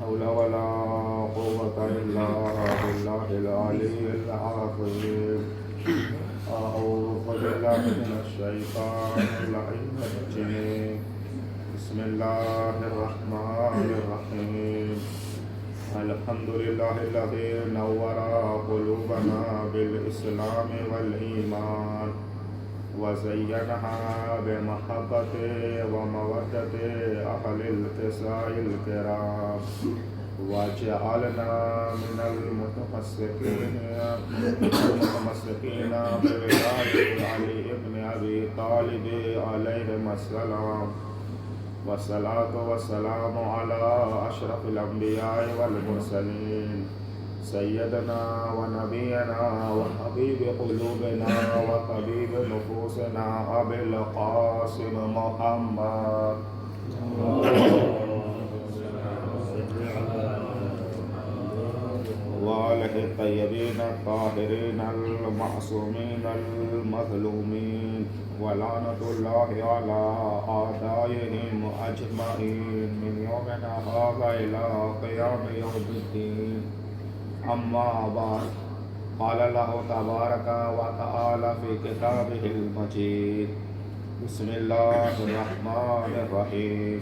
حول ولا قوة إلا بالله العلي العظيم. أعوذ بالله من الشيطان اللعين الرجيم. بسم الله الرحمن الرحيم. الحمد لله الذي نور قلوبنا بالإسلام والإيمان وزينها بمحبة ومودة أهل القصاء الكرام وجعلنا من المتمسكين بولاية علي بن أبي طالب عليهم السلام. والصلاة والسلام على أشرف الأنبياء والمرسلين سيدنا ونبينا وحبيب قلوبنا وطبيب نفوسنا أبي القاسم محمد وآله الطيبين الطاهرين المعصومين المظلومين ولعنة الله على أعدائهم أجمعين من يومنا هذا إلى قيام يوم الدين. أما بعد، قال الله تبارك وتعالى في كتابه المجيد. بسم الله الرحمن الرحيم.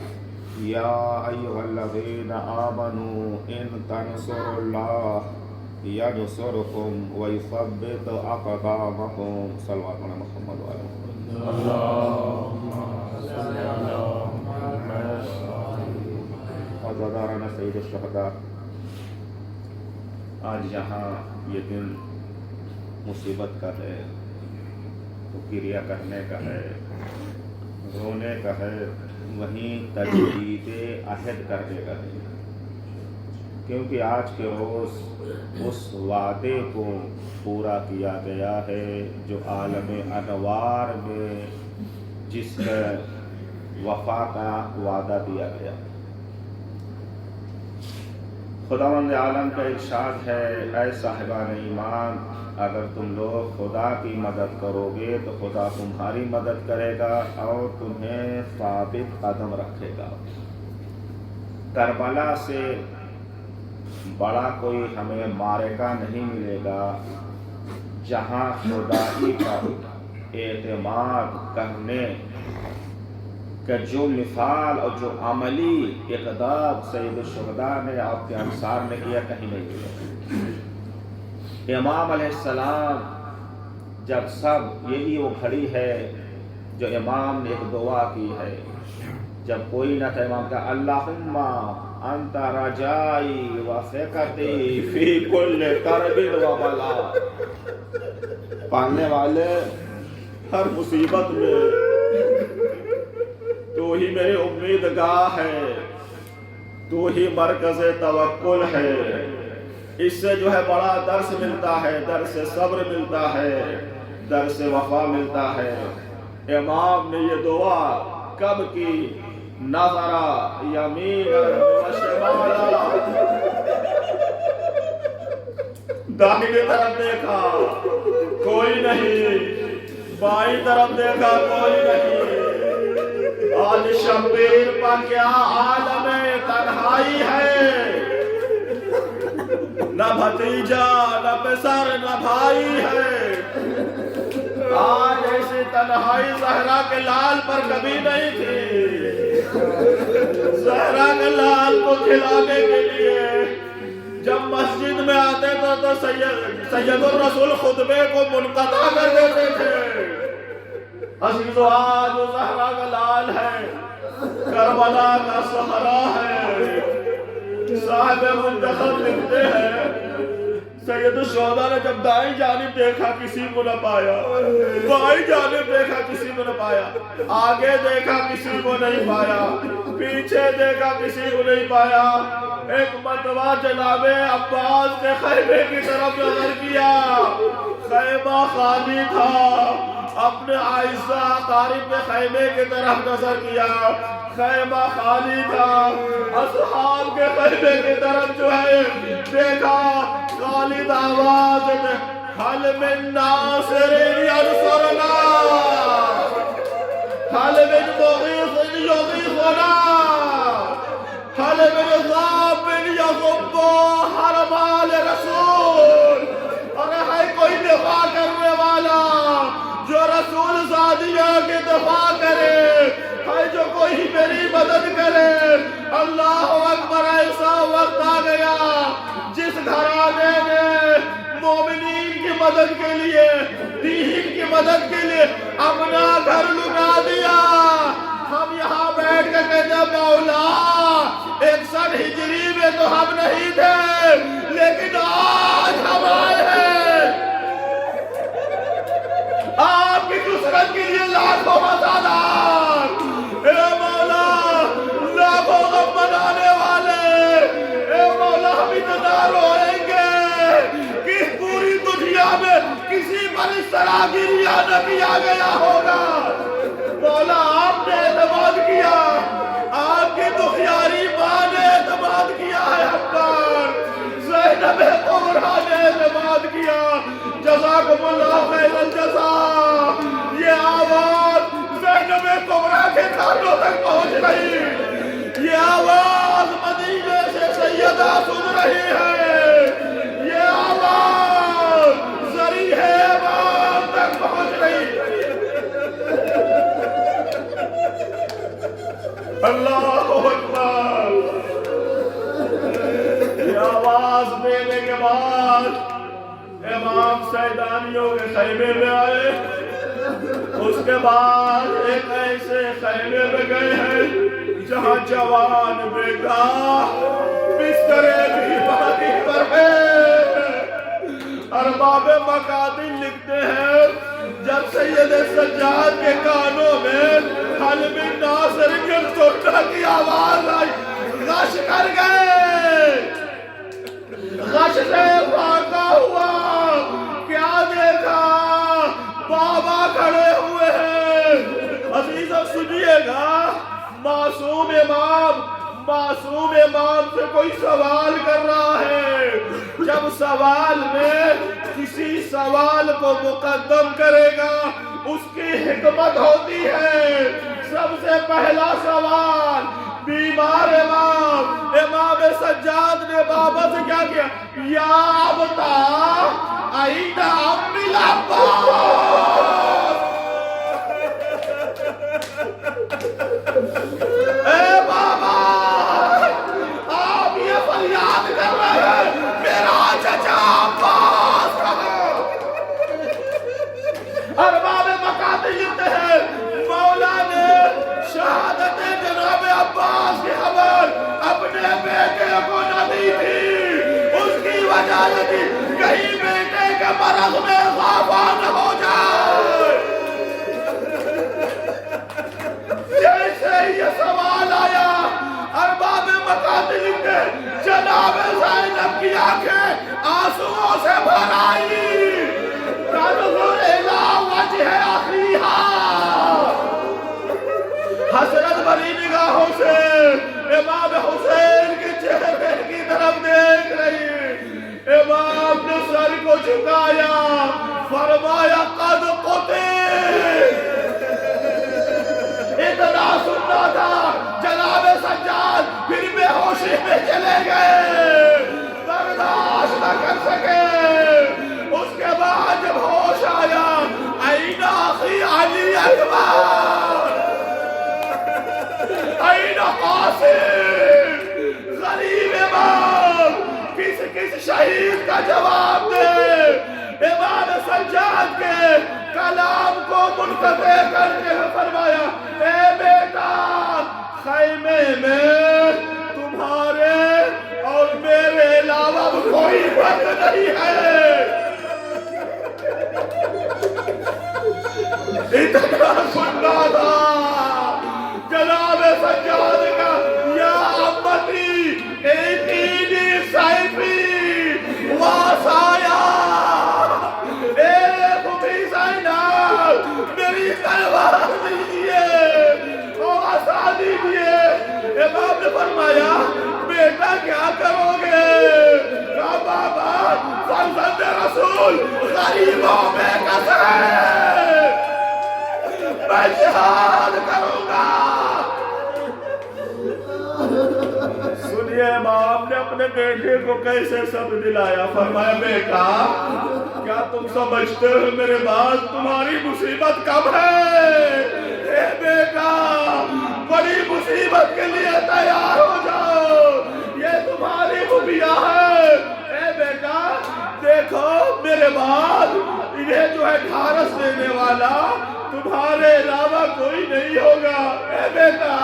يا أيها الذين آمنوا إن تنصروا الله ينصركم ويثبت أقدامكم. صلوا على محمد وعلى آله. اللهم صل على محمد وعلى سيد الشهداء. آج یہاں یہ دن مصیبت کا ہے، تو کریا کرنے کا ہے، رونے کا ہے، وہیں تجدید عہد کرنے کا ہے، کیونکہ آج کے روز اس وعدے کو پورا کیا گیا ہے جو عالم انوار میں جس کا وفا کا وعدہ دیا گیا. خداوند عالم کا ارشاد ہے، اے صاحبان ایمان، اگر تم لوگ خدا کی مدد کرو گے تو خدا تمہاری مدد کرے گا اور تمہیں ثابت قدم رکھے گا. کربلا سے بڑا کوئی ہمیں معرکہ نہیں ملے گا جہاں خدائی پر اعتماد کرنے کا جو مثال اور جو عملی اقدام سید الشہداء نے آپ کے انصار نے کیا کہیں نہیں ملے. امام علیہ السلام جب سب یہی وہ گھڑی ہے جو امام نے ایک دعا کی ہے، جب کوئی نہ تھا امام کا اللہم انت رجائی و ثقتی فی کل کرب و بلا. پالنے والے ہر مصیبت میں تو ہی میری امیدگاہ ہے، تو ہی مرکز توکل ہے. اس سے جو ہے بڑا درس ملتا ہے، درس صبر ملتا ہے، درس وفا ملتا ہے. امام نے یہ دعا کب کی؟ نظر یمین و شمالا، داہنی طرف دیکھا کوئی نہیں، بائیں طرف دیکھا کوئی نہیں. آج شبیر پر کیا عالم تنہائی ہے، نہ بھتیجا نہ پسر نہ بھائی ہے. آج ایسی تنہائی زہرا کے لال پر کبھی نہیں تھی. زہرا کے لال کو کھلانے کے لیے جب مسجد میں آتے تو سید الرسول خطبے کو منقطع کر دیتے تھے. عزیز و آج زہرا کا لال ہے، کربلا کا صحرا ہے. صاحب منتخب لکھتے ہیں، سید الشہداء نے جب دائیں جانب دیکھا کسی کو نہ پایا، بائیں جانب دیکھا کسی کو نہ پایا، آگے دیکھا کسی کو نہیں پایا، پیچھے دیکھا کسی کو نہیں پایا. ایک مرتبہ جناب عباس کے خیمے کی طرف نظر کیا، خیمہ خالی تھا. اپنے عائشہ قارب کے خیمے کی طرف نظر کیا، خیمہ خالی تھا. اصحاب کے خیمے کی طرف جو ہے دیکھا، خالد آواز میں حل من ناصر ینصرنا، حل من مغیث یغیثنا، حل من ضاب میری مدد کرے۔ اللہ اکبر، ایسا وقت آ گیا جس گھرانے نے مومنین کی مدد کے لیے، دین کی مدد کے لیے اپنا گھر لٹا دیا، ہم یہاں بیٹھ کے کہتے ہیں مولا 61 ہجری میں تو ہم نہیں تھے، لیکن آج ہم آئے ہیں آپ کی نصرت کے لیے، لاکھوں وفادار، اے مولا لاکھوں غم منانے والے، اے مولا ہم اتنا روئیں گے کہ پوری دنیا میں کسی پر اس طرح کی ریا نہ کیا گیا ہوگا۔ مولا آپ نے اعتماد کیا، آپ کی دخیاری ماں نے اعتماد کیا ہے، ہم پر زینب کبریٰ نے اعتماد کیا، جزاکم اللہ خیر الجزا۔ یہ آواز زینب کبریٰ کے کانوں تک پہنچ رہی، یہ آواز مدینے سے سیدہ سن رہی ہے، یہ آواز ذریح امام تک پہنچ رہی۔ اللہ اکبر، یہ آواز دینے کے بعد امام سیدانیوں کے خیمے میں آئے، اس کے بعد ایک ایسے خیمے میں گئے ہیں جہاں جوان بیٹا بسترے بھی پانی پر ہے۔ ارباب مقادیر لکھتے ہیں جب سید سجاد کے کانوں میں حل بن ناصر کے سوٹا کی آواز آئی، غش کر گئے، غش سے واقع ہوا، کیا دیکھا؟ بابا کھڑے ہوئے ہیں۔ عزیزوں سنیے گا، معصوم امام سے کوئی سوال کر رہا ہے، جب سوال میں کسی سوال کو مقدم کرے گا اس کی حکمت ہوتی ہے۔ سب سے پہلا سوال بیمار امام سجاد نے بابا سے کیا کیا؟ یا ابتا این امی العباس، اے بابا آپ یہ فریاد کر رہے ہیں میرا چچا عباس کہاں؟ ارباب مقادیر لکھتے ہیں مولا نے شہادت جناب عباس کی خبر اپنے بیٹے کو نہ دی تھی، اس کی وجہ یہ تھی کہیں بیٹے کے مرض میں اضافہ نہ ہو جائے۔ جیسے یہ سوال آیا ارباب مقادیر لکھتے ہیں جناب زینب کی آنکھیں آنسوؤں سے بھر آئی، تنظر الی وجہ اخیہا، حسرت بھری نگاہوں سے امام حسین کے چہرے کی طرف دیکھ رہی۔ امام نے سر کو جھکایا، فرمایا قد قتل۔ اتنا سننا تھا، جناب سجاد پھر بے ہوشی میں چلے گئے، برداشت نہ کر سکے۔ اس کے بعد جب ہوش آیا، این اخی علی اکبر، این قاسم، غریب امام کس شہید کا جواب دے؟ امام سجاد کے کلام کو منقطع کرتے ہوئے فرمایا اے بیٹا، خیمے میں تمہارے اور میرے علاوہ کوئی فرق نہیں ہے۔ اتنا سننا تھا جناب سجاد کا، یا امتی ایتینی سیفی واسایا، اے بھومی زینب میری تلوار دیجئے اور عصا دیجئے۔ امام نے فرمایا بیٹا کیا کرو گے؟ کہا بابا فرزند رسول غریبوں میں کسر ہے، میں جہاد کروں گا۔ سنیے امام نے اپنے بیٹے کو کیسے سب دلایا، فرمایا بیٹا کیا تم سمجھتے ہو میرے بعد تمہاری مصیبت کب ہے؟ اے بیٹا بڑی مصیبت کے لیے تیار ہو جاؤ، یہ تمہاری خفیہ ہے۔ اے بیٹا دیکھو میرے بعد انہیں جو ہے ڈھارس دینے والا تمہارے علاوہ کوئی نہیں ہوگا۔ اے بیٹا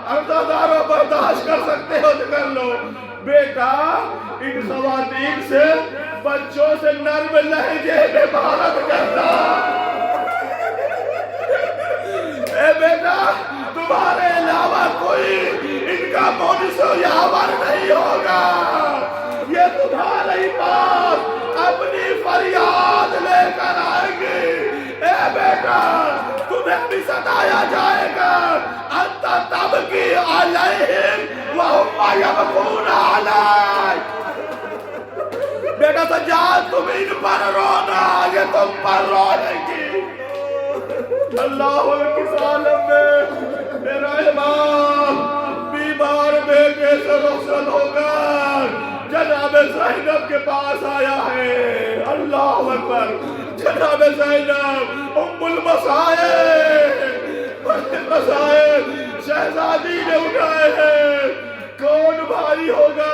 عرضداروں برداشت کر سکتے ہو تو کر لو۔ بیٹا ان خواتین سے بچوں سے نرم لہجے میں بات کرنا۔ اے بیٹا تمہارے علاوہ کوئی ان کا مونس و یاور نہیں ہوگا، یہ تمہارے پاس اپنی فریاد لے کر آئیں گے۔ اے بیٹا تمہیں بھی ستایا جائے گا، انت تبکی علیہم وہم یبکون علیک۔ بیٹا سجاد تم ان پر رونا، یہ تم پر رونے گی۔ اللہ کے عالم میں میرا امام بیمار بیٹے سے رخصت ہو کر جناب زینب کے پاس آیا ہے۔ اللہ اکبر، جناب زینب ام المصائب شہزادی نے اٹھائے ہیں۔ کون بھائی ہوگا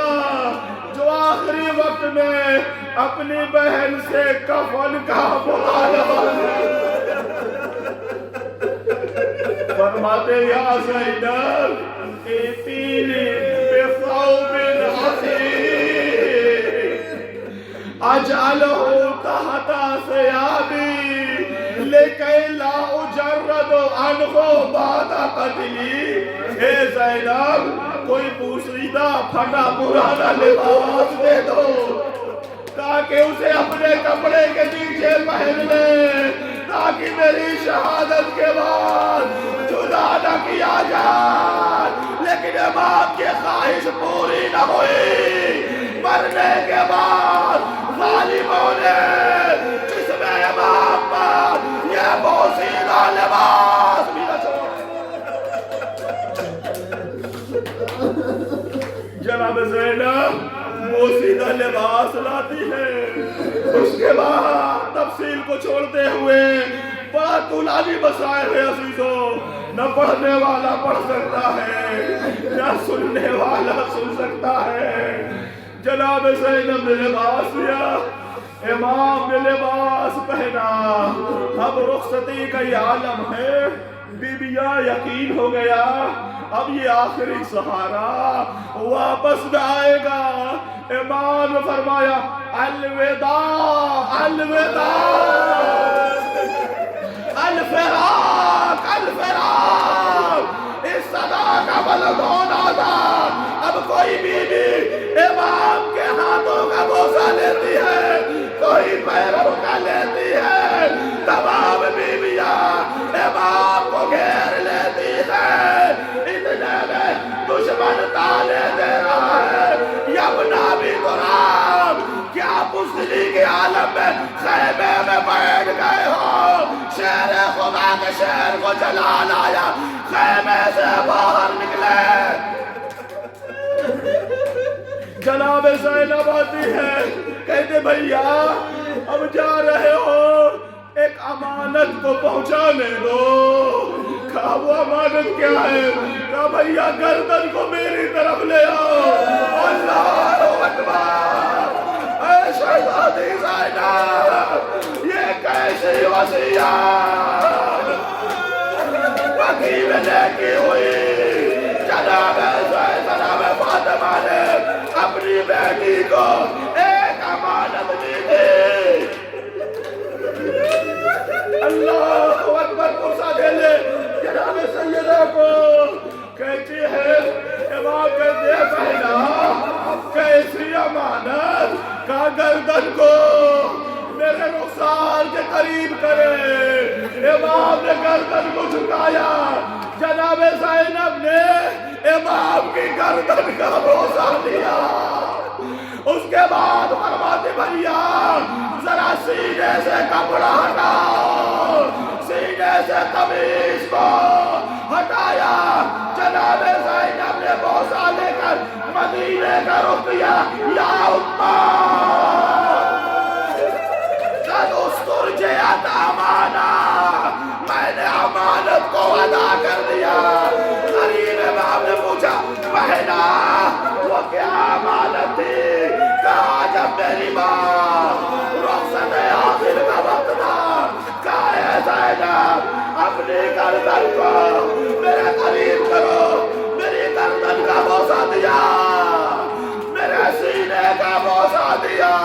جو آخری وقت میں اپنی بہن سے کفن کا مطالبہ فرماتے یا زینب ایتینی بثوب عتیق اجعلہ تحت ثیابی لکی لا اجرد عنہ بعد قتلی۔ اے زینب کوئی پوسیدہ پھٹا پرانا لباس دے دو تاکہ اسے اپنے کپڑے کے نیچے پہن لے، تاکہ میری شہادت کے بعد جدا نہ کیا جائے۔ لیکن امام کی خواہش پوری نہ ہوئی۔ مرنے کے بعد ظالموں نے جسم امام پر یہ بوسیدہ لباس بھی نہ چھوڑا۔ جناب زینب بوسیدہ لباس لاتی ہے، اس کے بعد تفصیل کو چھوڑتے ہوئے بڑا طولانی مسائل ہے عزیزوں، نہ پڑھنے والا پڑھ سکتا ہے نہ سننے والا سن سکتا ہے۔ جناب زینب نے لباس لیا، امام نے لباس پہنا، اب رخصتی کا یہ عالم ہے۔ بیبیاں یقین ہو گیا اب یہ آخری سہارا واپس نہ آئے گا۔ امام نے فرمایا الوداع الوداع، الفراق الفراق۔ اس صدا کا بلند ہونا تھا۔ اب کوئی بیوی امام کے ہاتھوں کا بوسہ لیتی ہے، کوئی پیروں کا لیتی ہے، تمام بیویاں امام کو گھیر لیتی ہے۔ اتنے میں دشمن تانے دے رہا ہے، یبنا بھی غرام کیا بزدلی کے عالم میں خیمے میں بیٹھ گئے ہو؟ شہر خدا کے شہر کو جلا لایا، خیمے سے باہر نکلے۔ جناب زینب آتی ہے، کہتے بھیا اب جا رہے ہو، ایک امانت کو پہنچانے دو۔ کہا وہ امانت کیا ہے؟ کہا بھیا گردن کو میری طرف لے آؤ۔ اللہ اکبر، اے شہزادی زینب یہ کیسی وصیت بقیع میں لکھی ہوئی؟ جناب فاطمہ نے اپنی بیٹی کو ایک امانت دی تھی۔ اللہ اکبر، پرسا دے لے جناب سیدہ کو، کہتی ہے امام کہتے ہیں پہنا کیسی امانت؟ کہا گردن کو میرے رخسار کے قریب کرے۔ امام نے گردن کو جھکایا، جناب زینب نے امام کی گردن کا بوسہ لیا۔ اس کے بعد فرماتے بھیا ذرا سینے سے کپڑا ہٹاؤ، سینے سے قمیص کو ہٹایا۔ جناب زینب نے بوسہ لے کر مدینے کا رخ کیا۔ یا اماں قد استرجعت امانہ، میں نے امانت کو ادا کر دیا۔ میری ماں رخصت آخر کا وقت تھا کہا ہے زینب اپنے گردن کو میرے قریب کرو میری گردن کا بوسہ دیا میرے سینے کا بوسہ دیا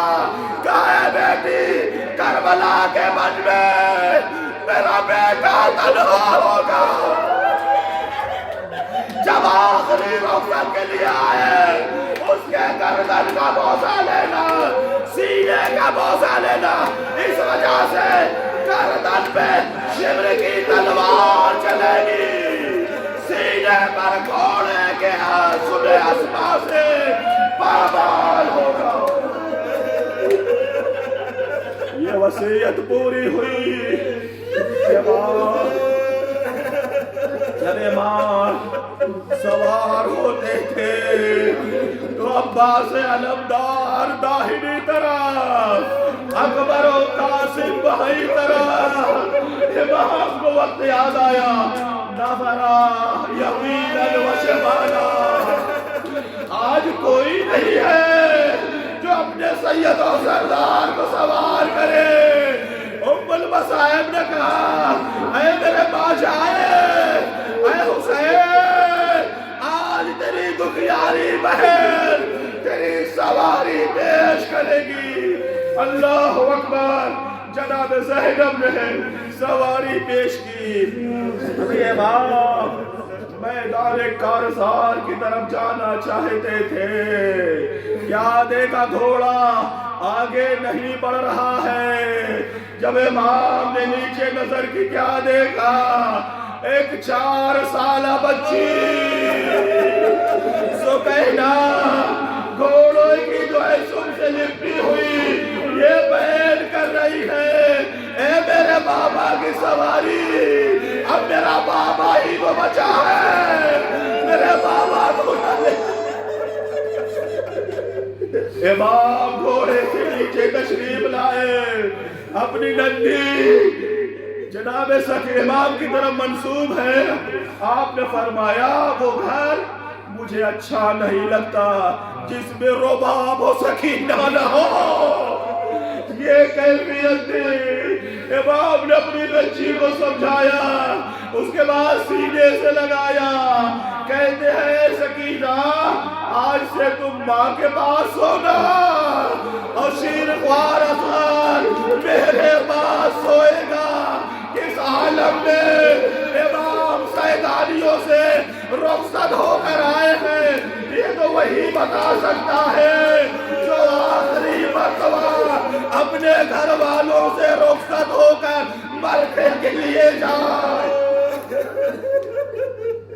کہا ہے بیٹی کربلا کے من میں میرا بیٹا تنہا ہوگا جب آخری رخصت کے لیے آئے اس کے گردن کا بوسہ لینا سینے کا بوسہ لینا اس وجہ سے گردن پہ شمر کی تلوار چلے گی سینے پر گھوڑے کے سنے اسما سے پامال ہوگا یہ وصیت پوری ہوئی جب امام سوار ہوتے تھے تو عباس علمدار داہنی طرف اکبر و قاسم بہی طرف امام کو وقت یاد آیا نفرا یقینا و شمالا آج کوئی نہیں ہے جو اپنے سید و سردار کو سوار کرے ام المصائب نے کہا اے میرے بادشاہ اے حسین آج تیری دکھیاری بہن تیری سواری پیش کرے گی اللہ اکبر جناب زینب نے سواری پیش کی امام میدان کارزار کی طرف جانا چاہتے تھے کیا دیکھا گھوڑا آگے نہیں بڑھ رہا ہے جب امام نے نیچے نظر کی کیا دیکھا ایک 4 سالہ بچی سکینہ گھوڑوں کی جو ہے سم سے لپٹی ہوئی یہ بیان کر رہی ہے اے میرے بابا کی سواری اب میرا بابا ہی کو بچا ہے میرے بابا کو امام گھوڑے سے نیچے تشریف لائے اپنی نندی جناب سخی امام کی طرف منسوب ہے آپ نے فرمایا وہ گھر مجھے اچھا نہیں لگتا جس میں رباب و سکینہ نہ ہو یہ کیفیت تھی امام نے اپنی بچی کو سمجھایا اس کے بعد سینے سے لگایا کہتے ہیں سکینہ آج سے تم ماں کے پاس سونا اور شیر خوار اثر میرے پاس سوئے گا اس عالم میں امام سیدانیوں سے رخصت ہو کر آئے ہیں یہ تو وہی بتا سکتا ہے جو آخری مرتبہ اپنے گھر والوں سے رخصت ہو کر مرنے کے لیے جائے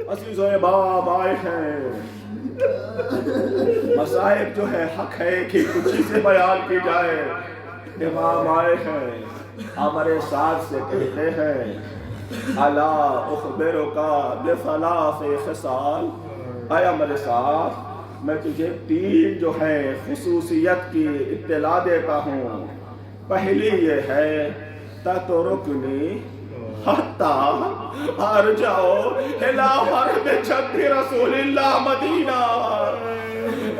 عزیزوں احباب آئے ہیں مصائب جو ہے حق ہے کہ کچھ چیزیں بیان کی جائے امام آئے ہیں ہمارے ساتھ سے کہتے ہیں الا اخبرک بثلاث خصال اے ہمارے ساتھ میں تجھے 3 جو ہے خصوصیت کی اطلاع دیتا ہوں پہلی یہ ہے تترکنی حتی ارجعو الى حرم جد رسول اللہ مدینہ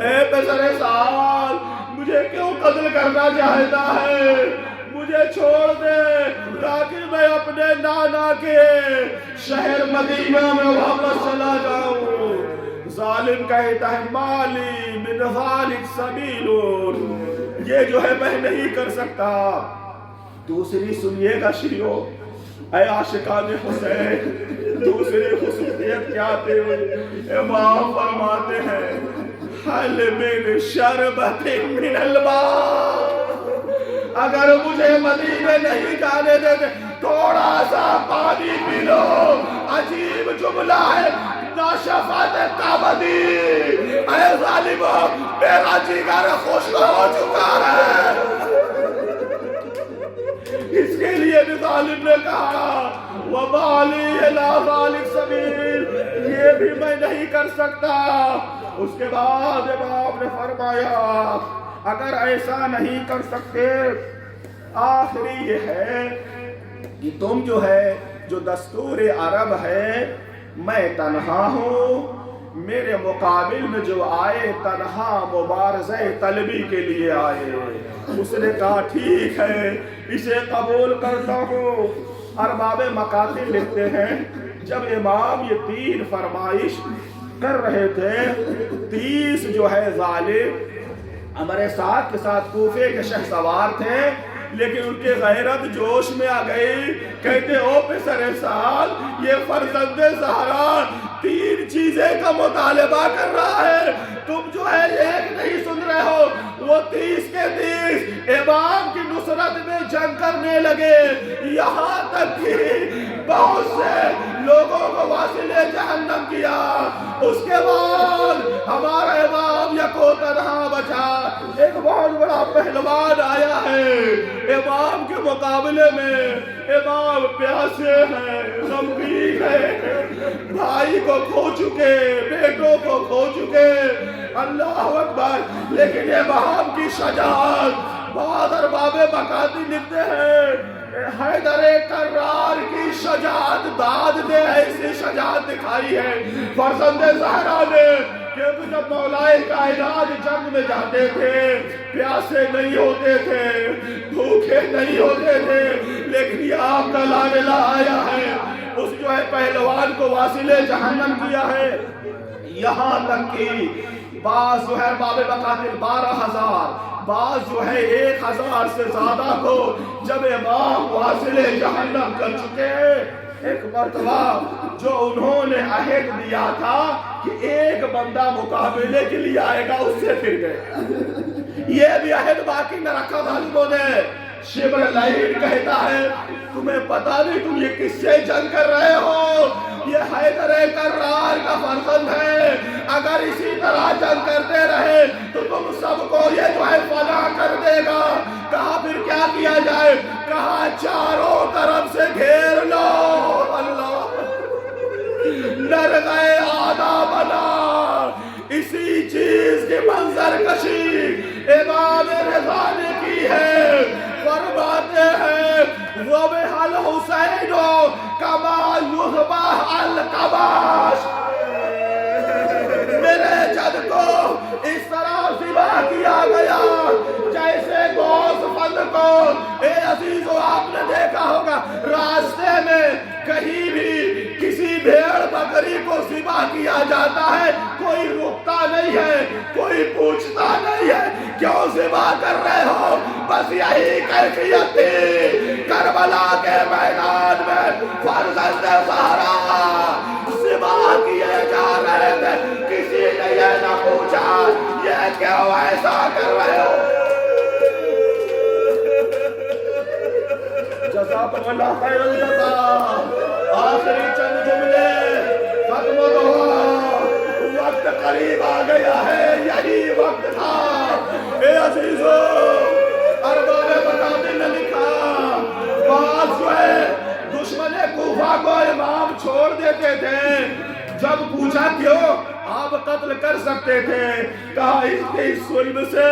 اے پسر سال مجھے کیوں قتل کرنا چاہتا ہے مجھے چھوڑ دے تاکہ میں اپنے نانا کے شہر مدینہ میں واپس چلا جاؤں ظالم کہتا ہے مالی من ذالک سبیل یہ جو ہے میں نہیں کر سکتا دوسری سنیے گا شیعو اے عاشقان حسین دوسری خصوصیت کیا تھے امام فرماتے ہیں حل من شربت من الماء اگر مجھے مدینے نہیں جانے دیتے تھوڑا سا پانی پی لو عجیب جملہ ہے ناشفت کابدی اے ظالمو میرا جگر خشک ہو چکا ہے اس کے لیے بھی ظالم نے کہا وَبَعْلِي إِلَىٰ ذَلِكَ سَبِيلٌ یہ بھی میں نہیں کر سکتا اس کے بعد امام نے فرمایا اگر ایسا نہیں کر سکتے آخری یہ ہے کہ تم جو ہے جو دستور عرب ہے میں تنہا ہوں میرے مقابل میں جو آئے تنہا مبارزہ طلبی کے لیے آئے. اس نے کہا ٹھیک ہے اسے قبول کرتا ہوں. ارباب مقاتل لکھتے ہیں جب امام یہ 3 فرمائش کر رہے تھے 30 جو ہے ظالم ہمارے ساتھ کے ساتھ کوفے کے شہ سوار تھے لیکن ان کے غیرت جوش میں آ گئی. کہتے او پسر سال یہ فرزند زہرا 3 چیزیں کا مطالبہ کر رہا ہے. تم جو ہے ایک نہیں سن رہے ہو وہ 30 کے 30 امام کی نصرت میں جنگ کرنے لگے. یہاں تک کہ بہت سے لوگوں کو واصل جہنم کیا. اس کے بعد ہمارا امام یکو تنہا بچا. ایک بہت بڑا پہلوان آیا ہے امام کے مقابلے میں. امام پیاسے ہیں غمگین ہے بھائی کو کھو چکے بیٹوں کو کھو چکے. اللہ اکبر. لیکن امام کی شجاعت بعض ارباب مقاتل لکھتے ہیں حیدر کرار کی شجاعت داد دے ایسی شجاعت دکھائی ہے فرزند زہرا نے کہ جب مولائے کائنات جنگ میں جاتے تھے پیاسے نہیں ہوتے تھے بھوکے نہیں ہوتے تھے لیکن یہ آپ کا لاڈلا آیا ہے اس جو ہے پہلوان کو واصل جہنم کیا ہے. یہاں تک کہ بعض جو ہے باب مقاتل 12,000 بعض جو ہے 1,000 سے زیادہ کو جب امام واصل جہنم کر چکے. ایک مرتبہ جو انہوں نے عہد دیا تھا کہ ایک بندہ مقابلے کے لیے آئے گا اس سے پھر گئے. یہ بھی عہد باقی نہ رکھا ظالموں نے. شبر لعین کہتا ہے تمہیں پتا نہیں تم یہ کس سے جنگ کر رہے ہو. یہ حیدر کرار کا فرزند ہے. اگر اسی طرح جنگ کرتے رہے تو تم سب کو یہ جو ہے فنا کر دے گا. کہا پھر کیا کیا جائے. کہا چاروں طرف سے گھیر لو. اللہ ڈر گئے آدھا بنا. اسی چیز کی منظر کشی امام رضا نے کی ہے. فرماتے ہیں ذبح الحسین کما یذبح الکباش. میرے جد کو اس طرح ذبح کیا گیا جیسے گوشت فند کو. اے عزیزو آپ نے دیکھا ہوگا راستے میں کہیں بھی کسی بھیڑ بکری کو ذبح کیا جاتا ہے کوئی رکتا نہیں ہے کوئی پوچھتا نہیں ہے کیوں ذبح کر رہے ہو. بس یہی کیفیت تھی کربلا کے میدان میں فرزند زہرا ذبح کیے جا رہے تھے. کسی نے یہ نہ پوچھا یہ کیوں ایسا کر رہے ہو. جزاکم اللہ خیر الجزا. آخری چند جملے ختم ہوا. وقت قریب آ گیا ہے یہی وقت تھا. اے عزیزو ارباب مقاتل نے لکھا بعض جو ہے دشمن کوفہ کو امام چھوڑ دیتے تھے. جب پوچھا کیوں آپ قتل کر سکتے تھے. کہا اس کے ظلم سے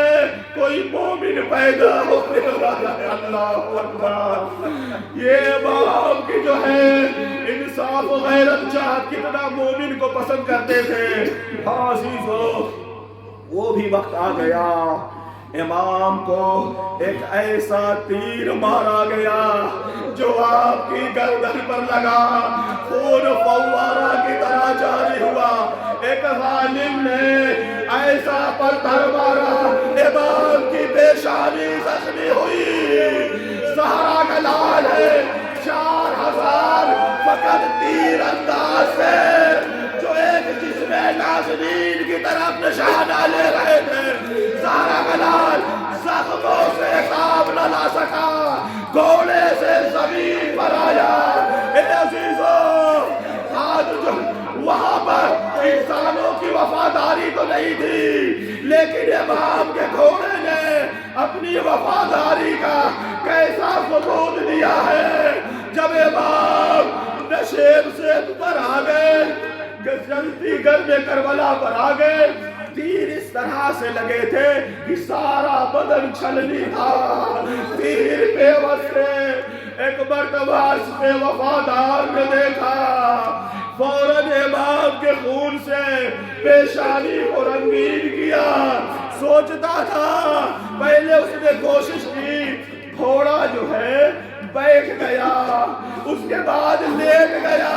کوئی مومن پیدا ہونے والا ہے. اللہ اکبر. یہ امام کی جو ہے انصاف و غیرت چاہت کتنا مومن کو پسند کرتے تھے. ہاں عزیزو وہ بھی وقت آ گیا امام کو ایک ایسا تیر مارا گیا جو آپ کی گردن پر لگا خون فوارہ کی طرح جاری ہوا. ایک ظالم نے ایسا پتھر مارا امام کی پیشانی زخمی ہوئی. زہرا کا لال ہے 4,000 فقط تیر انداز سے جو ایک جسم ناظرین کی طرف نشانہ لے رہے تھے. زہرا کا لال زخموں سے کام نہ لا سکا گھوڑے سے زمین پر آیا. اے عزیزو آج جو وہاں پر انسانوں کی وفاداری تو نہیں تھی لیکن امام کے گھوڑے نے اپنی وفاداری کا کیسا ثبوت دیا ہے. جب امام نشیب سے پر آ گئے جلتی گرد کربلا پر آ گئے تیر اس طرح سے لگے تھے کہ سارا بدن چھلنی تھا. تیر پہ وستے ایک مرتبہ اس پہ وفادار نے دیکھا فوراً امام کے خون سے پیشانی کو رنگین کیا. سوچتا تھا پہلے اس نے کوشش کی, تھوڑا جو ہے بیٹھ گیا, اس کے بعد لیٹ گیا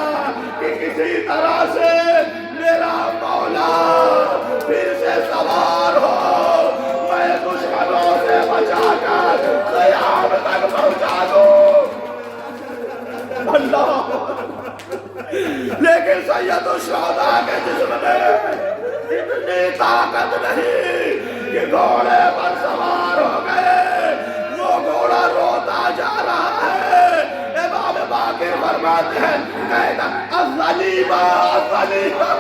کہ کسی طرح سے میرا مولا پھر سے سوار ہو, میں دشمنوں سے بچا کر قیام تک پہنچا دوں. اللہ, لیکن سید الشہداء کے جسم میں اتنی طاقت نہیں کہ گھوڑے پر سوار ہو گئے. وہ گھوڑا روتا جا رہا ہے. امام باقر فرماتے ہیں کہتا الظلیمہ الظلیمہ.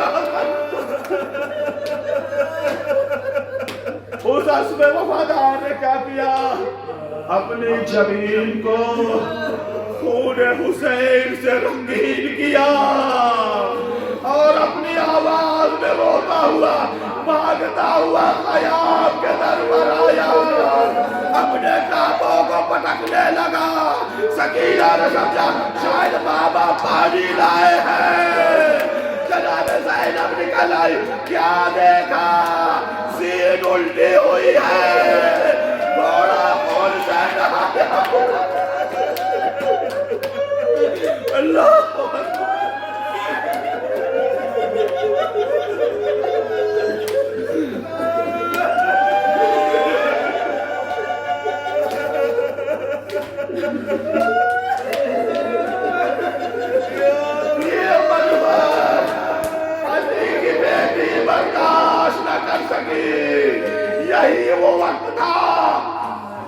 اس اسب وفادار نے کیا کیا, اپنی جبین کو خون حسین سے رنگین کیا اور اپنی آواز میں روتا ہوا بھاگتا ہوا خیام کے در پر آیا, اپنے کعبوں کو پٹکنے لگا. سکینہ نے سمجھا شاید بابا پانی لائے ہیں. جناب زینب نکل آئی, کیا دیکھا, زین الٹی ہوئی ہے, گھوڑا کون سا رہا ہے. اللہ برداشت نہ کر سکی. یہی وہ وقت تھا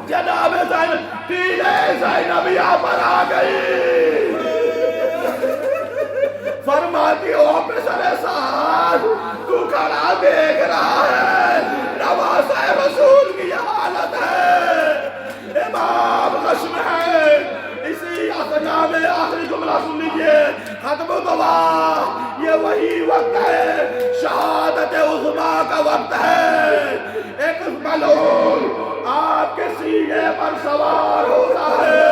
جناب زینب تیرے زینبیہ پر آ گئی. فرماتی ہو پسر ساتھ تو کھڑا دیکھ رہا ہے, نواسہ رسول کی یہ حالت ہے. امام غشم ہے. اسی اثنا میں آخری جملہ سن لیجئے, ختم دعا. یہ وہی وقت ہے, شہادت عظمیٰ کا وقت ہے. ایک ملعون آپ کے سینے پر سوار ہوتا ہے.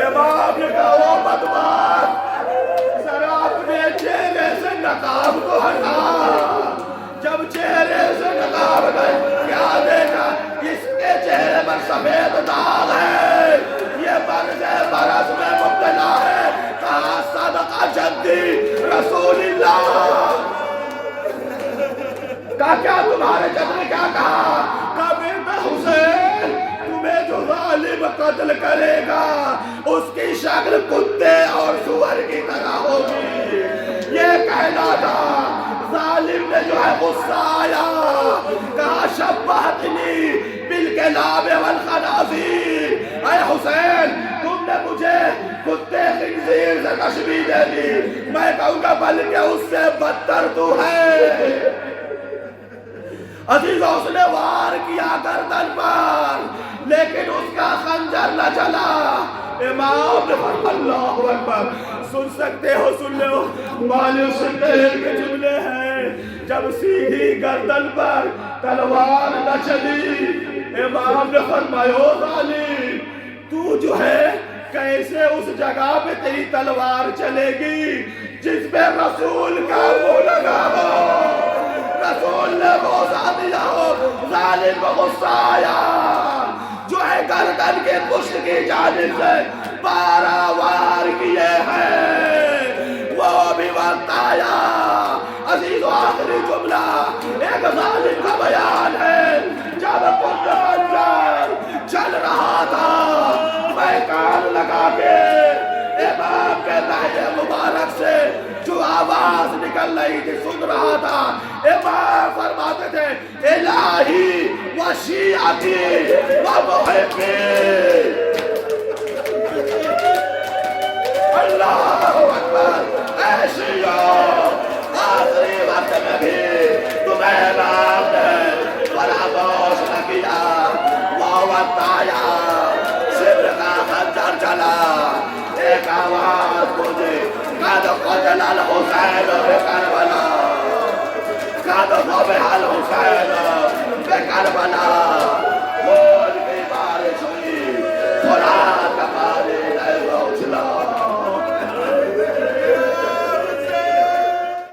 امام نے کہا وہ بدبخت, ذرا اپنے چہرے سے نقاب کو ہٹا. جب چہرے سے نقاب گئے کیا دیکھا, اس کے چہرے پر سفید داغ ہے. یہ برس برس میں مبتلا ہے. کہا صدقہ جدی رسول اللہ. کہا کیا تمہارے جد نے کیا کہا, کہا بیٹا حسین تمہیں جو ظالم قتل کرے گا اس کی شکل کتے اور سور کی طرح ہوگی. یہ کہنا تھا. ظالم نے جو ہے غصہ آیا, کہا شبہتنی بالکلاب والخنازیر. اے حسین تم نے مجھے کتے خنزیر سے تشبیہ دے دی, میں کہوں گا بلکہ اس سے بدتر تو ہے. عزیزوں اس نے وار کیا گردن پر لیکن اس کا خنجر نہ چلا. امام نے فرمایا اللہ اکبر. سن سکتے ہو سن لو, مالک شکر کے جملے ہیں. جب سیدھی گردن پر تلوار نہ چلی, امام نے فرمایا او ظالم تو جو ہے کیسے اس جگہ پہ تیری تلوار چلے گی جس پہ رسول کا منہ لگا ہو, رسول نے بوسہ دیا ہو. ظالم کو غصہ آیا, جو ہے گردن کے پشت کی جانب سے 12 وار کیے ہیں. وہ بھی وقت آیا. عزیز و آخری جملہ ایک ظالم کا بیان ہے. جب قرآن چل رہا تھا میں کان لگا کے امام کے دہنے مبارک سے جو آواز نکل رہی تھی سن رہا تھا. امام فرماتے تھے الہی و شیعتی و محبی. اللہ اکبر. اے شیعہ آخری وقت میں بھی تمہیں امام نے فراموش نہ کیا. وہ وقت آیا شبر کا خنجر چلا. ایک آواز مجھے قد قتل الحسین بکربلا, قد ذبح الحسین بکربلا.